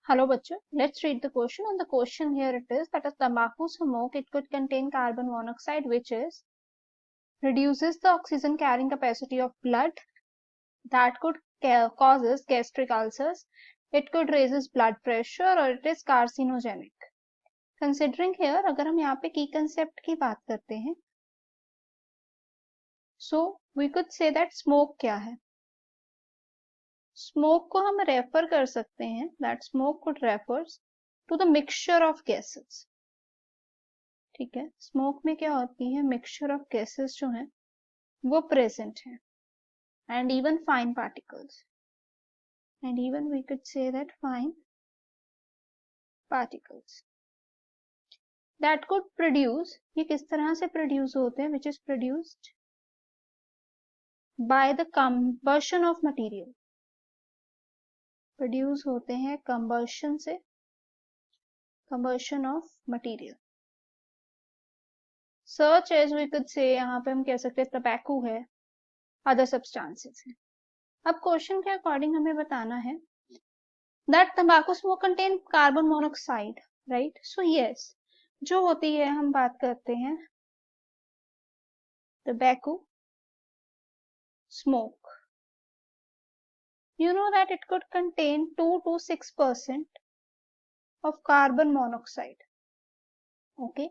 Hello bachcho, let's read the question. And the question here it is that a tobacco smoke, it could contain carbon monoxide, which is reduces the oxygen carrying capacity of blood, that could causes gastric ulcers, it could raises blood pressure, or it is carcinogenic. Considering here, अगर हम यहाँ पे key concept की बात करते हैं, so we could say that smoke क्या है? Smoke को हम रेफर कर सकते हैं, that smoke could refers to the mixture of gases. ठीक है, स्मोक में क्या होती है, मिक्सचर ऑफ गैसेस जो है वो प्रेजेंट है, and even fine particles, and even we could say that fine particles that could produce, ये किस तरह से प्रोड्यूस होते हैं, which is produced by the combustion of material, produce होते हैं कंबशन से, कंबशन ऑफ मटेरियल, सर्च एज वी कुड से, यहाँ पे हम कह सकते हैं टबैको है, अदर सब्सटेंसेस है. अब क्वेश्चन के अकॉर्डिंग हमें बताना है दैट तंबाकू smoke contain carbon monoxide, right? So yes, जो होती है हम बात करते हैं tobacco smoke, you know that it could contain 2 to 6% of carbon monoxide, okay,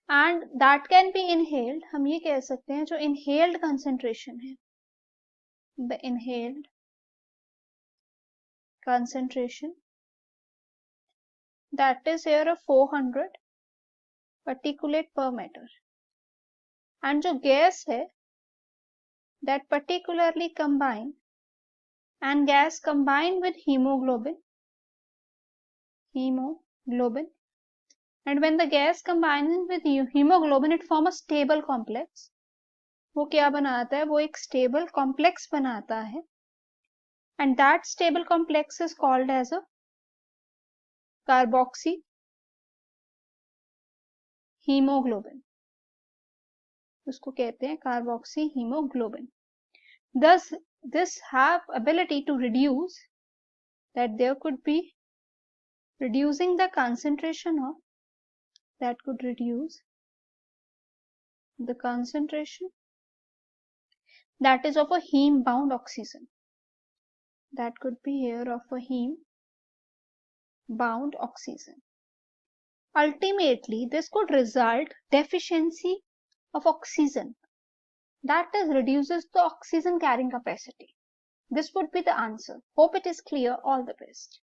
and that can be inhaled. हम ये कह सकते हैं जो inhaled concentration है, the inhaled concentration that is here of 400 particulate per meter, and जो gas है that particularly combine and gas combined with hemoglobin, and when the gas combines with hemoglobin it form a stable complex. वो क्या बनाता है, वो एक stable complex बनाता है, and that stable complex is called as a carboxy hemoglobin, उसको कहते हैं carboxy hemoglobin. Thus this have ability to reduce, that there could be reducing the concentration of, that could reduce the concentration that is of a heme bound oxygen, that could be here of a heme bound oxygen. Ultimately this could result deficiency of oxygen, that is reduces the oxygen carrying capacity. This would be the answer. Hope it is clear. All the best.